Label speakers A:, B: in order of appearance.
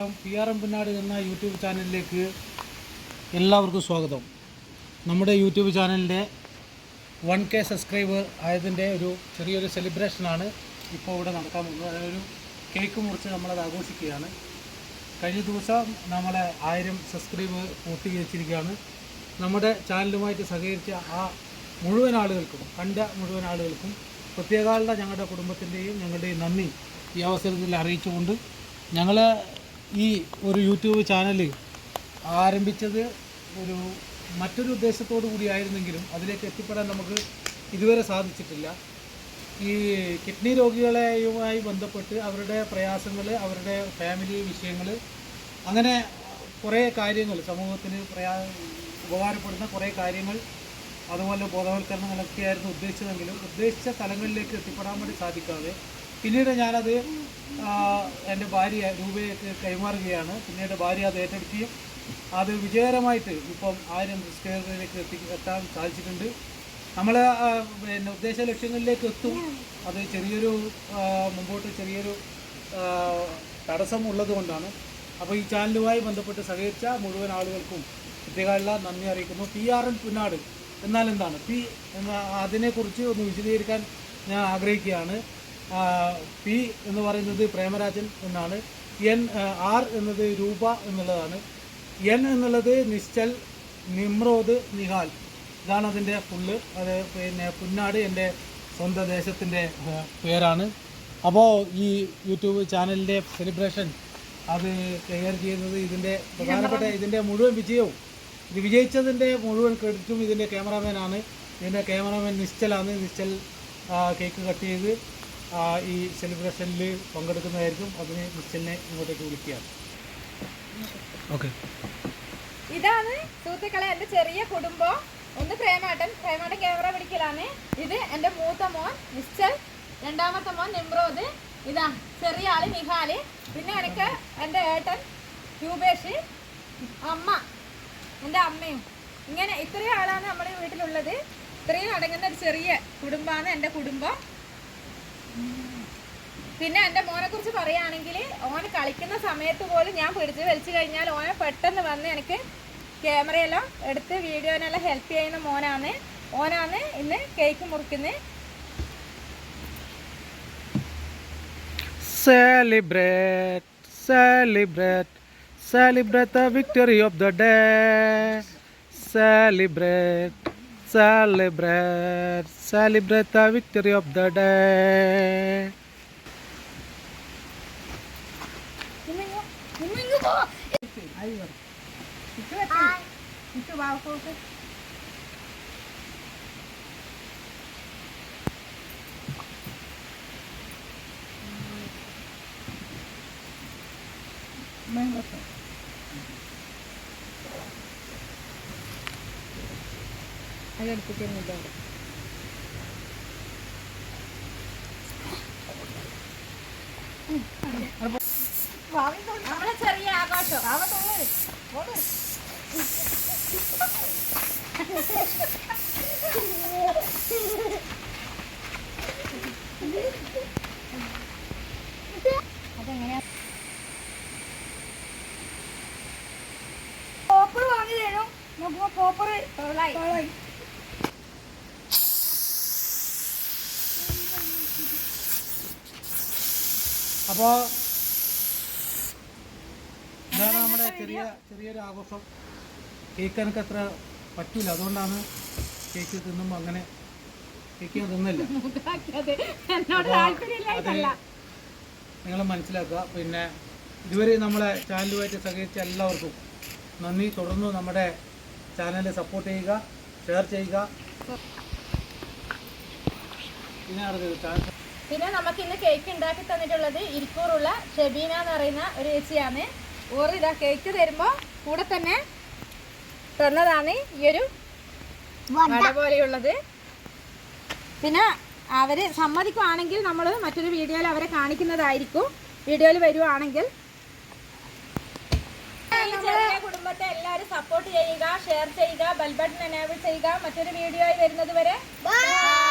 A: PR Punnad എന്ന YouTube ചാനലിലേക്ക് എല്ലാവർക്കും സ്വാഗതം. നമ്മുടെ യൂട്യൂബ് ചാനലിൻ്റെ 1K സബ്സ്ക്രൈബർ ആയതിൻ്റെ ഒരു ചെറിയൊരു സെലിബ്രേഷനാണ് ഇപ്പോൾ ഇവിടെ നടക്കാൻ പോകുന്നത്. അതൊരു കേക്ക് മുറിച്ച് നമ്മളത് ആഘോഷിക്കുകയാണ്. കഴിഞ്ഞ ദിവസം നമ്മളെ 1000 സബ്സ്ക്രൈബർ പൂർത്തീകരിച്ചിരിക്കുകയാണ്. നമ്മുടെ ചാനലുമായിട്ട് സഹകരിച്ച ആ മുഴുവൻ ആളുകൾക്കും, കണ്ട മുഴുവൻ ആളുകൾക്കും പ്രത്യേകാളുടെ ഞങ്ങളുടെ കുടുംബത്തിൻ്റെയും ഞങ്ങളുടെയും നന്ദി ഈ അവസരത്തിൽ അറിയിച്ചുകൊണ്ട് ഞങ്ങൾ ഈ ഒരു യൂട്യൂബ് ചാനൽ ആരംഭിച്ചത് മറ്റൊരു ഉദ്ദേശത്തോടു കൂടിയായിരുന്നെങ്കിലും അതിലേക്ക് എത്തിപ്പെടാൻ നമുക്ക് ഇതുവരെ സാധിച്ചിട്ടില്ല. ഈ കിഡ്നി രോഗികളുമായി ബന്ധപ്പെട്ട് അവരുടെ പ്രയാസങ്ങൾ, അവരുടെ ഫാമിലി വിഷയങ്ങൾ, അങ്ങനെ കുറേ കാര്യങ്ങൾ, സമൂഹത്തിന് ഉപകാരപ്പെടുന്ന കുറേ കാര്യങ്ങൾ, അതുപോലെ ബോധവൽക്കരണങ്ങളൊക്കെയായിരുന്നു ഉദ്ദേശിച്ചതെങ്കിലും ഉദ്ദേശിച്ച തലങ്ങളിലേക്ക് എത്തിപ്പെടാൻ വേണ്ടി സാധിക്കാതെ പിന്നീട് ഞാനത് എൻ്റെ ഭാര്യ രൂപയൊക്കെ കൈമാറുകയാണ്. പിന്നീട് ഭാര്യ അത് ഏറ്റെടുക്കുകയും അത് വിജയകരമായിട്ട് ഇപ്പം 1000 സബ്സ്ക്രൈബറിലേക്ക് എത്താൻ സാധിച്ചിട്ടുണ്ട്. നമ്മൾ ഉദ്ദേശ ലക്ഷ്യങ്ങളിലേക്ക് എത്തും. അത് മുമ്പോട്ട് ചെറിയൊരു തടസ്സം ഉള്ളതുകൊണ്ടാണ്. അപ്പോൾ ഈ ചാനലുമായി ബന്ധപ്പെട്ട് സഹകരിച്ച മുഴുവൻ ആളുകൾക്കും പ്രത്യേകമുള്ള നന്ദി അറിയിക്കുന്നു. PR പുന്നാട് എന്നാൽ എന്താണ്? അതിനെക്കുറിച്ച് ഒന്ന് വിശദീകരിക്കാൻ ഞാൻ ആഗ്രഹിക്കുകയാണ്. P എന്ന് പറയുന്നത് പ്രേമരാജൻ എന്നാണ്. R എന്നത് രൂപ എന്നുള്ളതാണ്. N എന്നുള്ളത് നിശ്ചൽ, നിമ്രോദ്, നിഹാൽ, ഇതാണ് അതിൻ്റെ ഫുള്ള്. അത് പുന്നാട് എൻ്റെ സ്വന്തം ദേശത്തിൻ്റെ പേരാണ്. അപ്പോൾ ഈ യൂട്യൂബ് ചാനലിൻ്റെ സെലിബ്രേഷൻ അത് കൈകാര്യം ചെയ്യുന്നത് ഇതിൻ്റെ മുഴുവൻ വിജയവും, ഇത് വിജയിച്ചതിൻ്റെ മുഴുവൻ ക്രെഡിറ്റും ഇതിൻ്റെ ക്യാമറാമാനാണ്. ഇതിൻ്റെ ക്യാമറാമാൻ നിശ്ചലാണ്. നിശ്ചൽ കേക്ക് കട്ട് ചെയ്ത് ഈ സെലിബ്രേഷനിൽ പങ്കെടുക്കുന്നതായിരിക്കും. അതിന് നിശ്ചലിനെ ഇങ്ങോട്ടേക്ക് വിളിക്കുകയാണ്. ഓക്കെ,
B: ഇതാണ് സുഹൃത്തുക്കളെ എൻ്റെ ചെറിയ കുടുംബം. ഒന്ന് പ്രേമാട്ടൻ ക്യാമറ പിടിക്കലാണ്. ഇത് എൻ്റെ മൂത്ത മോൻ നിശ്ചൽ, രണ്ടാമത്തെ മോൻ നിമ്രോദ്, ഇതാ ചെറിയ ആള് നിഹാല്, പിന്നെ എനിക്ക് എൻ്റെ ഏട്ടൻ രൂപേഷ്, അമ്മ, എൻ്റെ അമ്മയും. ഇങ്ങനെ ഇത്രയും ആളാണ് നമ്മുടെ വീട്ടിലുള്ളത്. ഇത്രയും അടങ്ങുന്ന ഒരു ചെറിയ കുടുംബമാണ് എൻ്റെ കുടുംബം. പിന്നെ എൻ്റെ മോനെ കുറിച്ച് പറയുകയാണെങ്കിൽ, ഓന് കളിക്കുന്ന സമയത്ത് പോലും ഞാൻ വലിച്ചു കഴിഞ്ഞാൽ ഓനെ പെട്ടെന്ന് വന്ന് എനിക്ക് ക്യാമറയെല്ലാം എടുത്ത് വീഡിയോനെല്ലാം ഹെൽപ്പ് ചെയ്യുന്ന ഓനാണ് ഇന്ന് കേക്ക് മുറിക്കുന്നത്.
A: Celebrate the victory of the day. Celebrate the victory of the day.
B: നമ്മളെ ചെറിയ ആഘോഷം അതെങ്ങനെയാ? പോപ്പർ വാങ്ങി തരും. പോപ്പർ
A: അപ്പോൾ ഇതാണ് നമ്മുടെ ചെറിയൊരു ആഘോഷം. കേക്ക് എനിക്ക് അത്ര പറ്റൂല, അതുകൊണ്ടാണ് കേക്ക് തിന്നുമ്പോൾ അങ്ങനെ കേക്ക് തിന്നില്ല. അത് നിങ്ങൾ മനസ്സിലാക്കുക. പിന്നെ ഇതുവരെ നമ്മളെ ചാനലുമായിട്ട് സഹകരിച്ച എല്ലാവർക്കും നന്ദി. തുടർന്ന് നമ്മുടെ ചാനൽ സപ്പോർട്ട് ചെയ്യുക, ഷെയർ ചെയ്യുക.
B: പിന്നെ നമുക്ക് ഇന്ന് കേക്ക് ഉണ്ടാക്കി തന്നിട്ടുള്ളത് ഇരിക്കൂറുള്ള ഷെബീന എന്ന് പറയുന്ന ഒരു ചേച്ചിയാണ്. ഓർ ഇതാ കേക്ക് തരുമ്പോൾ കൂടെ തന്നെ തന്നതാണ് ഈ ഒരു വട പോലെയുള്ളത്. പിന്നെ അവർ സമ്മതിക്കുവാണെങ്കിൽ നമ്മൾ മറ്റൊരു വീഡിയോയിൽ അവരെ കാണിക്കുന്നതായിരിക്കും. വീഡിയോയിൽ വരുവാണെങ്കിൽ കുടുംബത്തെ എല്ലാവരും സപ്പോർട്ട് ചെയ്യുക, ഷെയർ ചെയ്യുക, ബെൽ ബട്ടൺ എനേബിൾ ചെയ്യുക. മറ്റൊരു വീഡിയോയിൽ വരുന്നത് വരെ ബൈ.